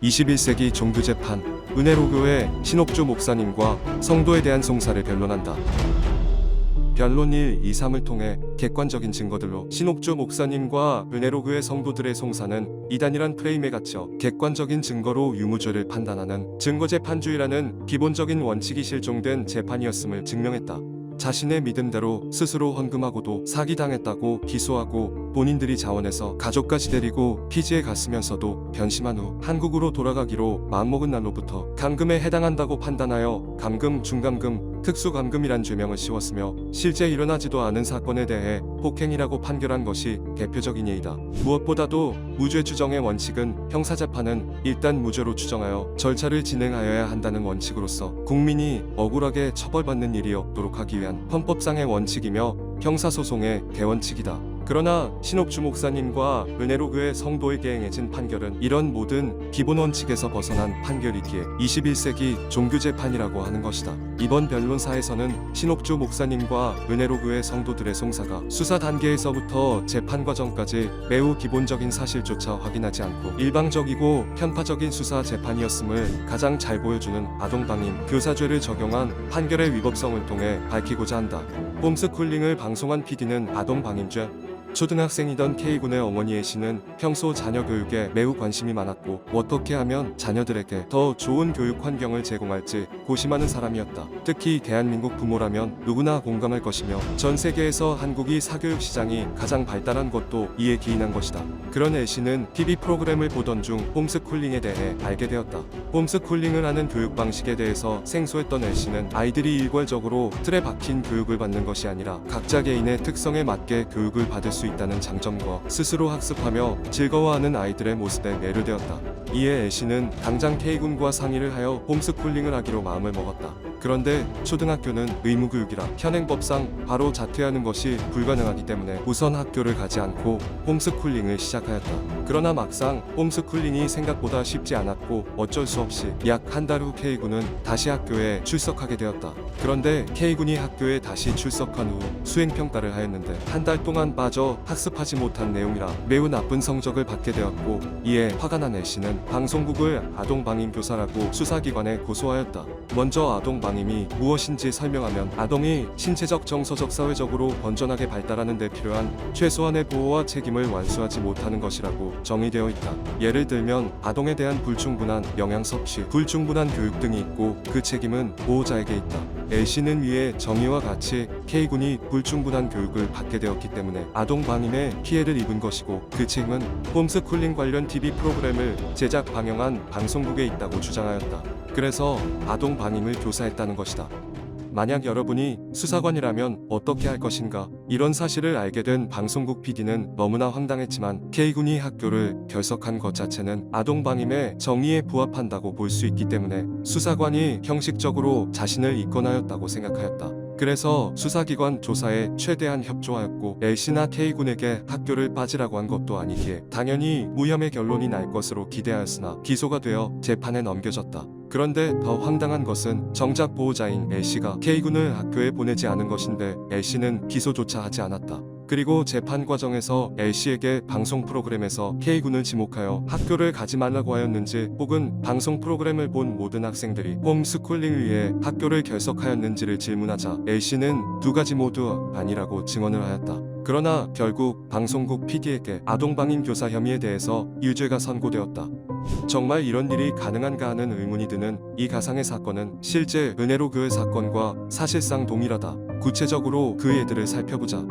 21세기 종교재판, 은혜로교회 신옥주 목사님과 성도에 대한 송사를 변론한다. 변론 1, 2, 3을 통해 객관적인 증거들로 신옥주 목사님과 은혜로교회 성도들의 송사는 이단이란 프레임에 갇혀 객관적인 증거로 유무죄를 판단하는 증거재판주의라는 기본적인 원칙이 실종된 재판이었음을 증명했다. 자신의 믿음대로 스스로 헌금하고도 사기당했다고 기소하고 본인들이 자원해서 가족까지 데리고 피지에 갔으면서도 변심한 후 한국으로 돌아가기로 마음먹은 날로부터 감금에 해당한다고 판단하여 감금, 중감금, 특수감금이란 죄명을 씌웠으며 실제 일어나지도 않은 사건에 대해 폭행이라고 판결한 것이 대표적인 예이다. 무엇보다도 무죄 추정의 원칙은 형사재판은 일단 무죄로 추정하여 절차를 진행하여야 한다는 원칙으로서 국민이 억울하게 처벌받는 일이 없도록 하기 위한 헌법상의 원칙이며 형사소송의 대원칙이다. 그러나 신옥주 목사님과 은혜로교회 성도에게 행해진 판결은 이런 모든 기본 원칙에서 벗어난 판결이기에 21세기 종교재판이라고 하는 것이다. 이번 변론사에서는 신옥주 목사님과 은혜로교회 성도들의 송사가 수사 단계에서부터 재판 과정까지 매우 기본적인 사실조차 확인하지 않고 일방적이고 편파적인 수사 재판이었음을 가장 잘 보여주는 아동방임 교사죄를 적용한 판결의 위법성을 통해 밝히고자 한다. 홈스쿨링을 방송한 PD는 아동방임죄, 초등학생이던 K군의 어머니 A씨는 평소 자녀 교육에 매우 관심이 많았고 어떻게 하면 자녀들에게 더 좋은 교육 환경을 제공할지 고심하는 사람이었다. 특히 대한민국 부모라면 누구나 공감할 것이며 전 세계에서 한국이 사교육 시장이 가장 발달한 것도 이에 기인한 것이다. 그런 A씨는 TV 프로그램을 보던 중 홈스쿨링에 대해 알게 되었다. 홈스쿨링을 하는 교육 방식에 대해서 생소했던 A씨는 아이들이 일괄적으로 틀에 박힌 교육을 받는 것이 아니라 각자 개인의 특성에 맞게 교육을 받을 수 있다는 장점과 스스로 학습하며 즐거워하는 아이들의 모습에 매료되었다. 이에 애씨는 당장 K군과 상의를 하여 홈스쿨링을 하기로 마음을 먹었다. 그런데 초등학교는 의무교육이라 현행법상 바로 자퇴하는 것이 불가능하기 때문에 우선 학교를 가지 않고 홈스쿨링을 시작하였다. 그러나 막상 홈스쿨링이 생각보다 쉽지 않았고 어쩔 수 없이 약 한 달 후 K군은 다시 학교에 출석하게 되었다. 그런데 K군이 학교에 다시 출석한 후 수행평가를 하였는데 한 달 동안 빠져 학습하지 못한 내용이라 매우 나쁜 성적을 받게 되었고 이에 화가 난 애씨는 방송국을 아동방임교사라고 수사기관에 고소하였다. 먼저 아동방임이 무엇인지 설명하면 아동이 신체적, 정서적, 사회적으로 건전하게 발달하는 데 필요한 최소한의 보호와 책임을 완수하지 못하는 것이라고 정의되어 있다. 예를 들면 아동에 대한 불충분한 영양 섭취, 불충분한 교육 등이 있고 그 책임은 보호자에게 있다. A씨는 위에 정의와 같이 K군이 불충분한 교육을 받게 되었기 때문에 아동방임에 피해를 입은 것이고 그 책임은 홈스쿨링 관련 TV 프로그램을 제작 방영한 방송국에 있다고 주장하였다. 그래서 아동방임을 교사했다는 것이다. 만약 여러분이 수사관이라면 어떻게 할 것인가? 이런 사실을 알게 된 방송국 PD는 너무나 황당했지만 K군이 학교를 결석한 것 자체는 아동방임의 정의에 부합한다고 볼 수 있기 때문에 수사관이 형식적으로 자신을 이권하였다고 생각하였다. 그래서 수사기관 조사에 최대한 협조하였고 L씨나 K군에게 학교를 빠지라고 한 것도 아니기에 당연히 무혐의 결론이 날 것으로 기대하였으나 기소가 되어 재판에 넘겨졌다. 그런데 더 황당한 것은 정작 보호자인 L씨가 K군을 학교에 보내지 않은 것인데 L씨는 기소조차 하지 않았다. 그리고 재판 과정에서 L씨에게 방송 프로그램에서 K군을 지목하여 학교를 가지 말라고 하였는지 혹은 방송 프로그램을 본 모든 학생들이 홈스쿨링을 위해 학교를 결석하였는지를 질문하자 L씨는 두 가지 모두 아니라고 증언을 하였다. 그러나 결국 방송국 PD에게 아동방임 교사 혐의에 대해서 유죄가 선고되었다. 정말 이런 일이 가능한가 하는 의문이 드는 이 가상의 사건은 실제 은혜로교회 사건과 사실상 동일하다. 구체적으로 그 예들을 살펴보자.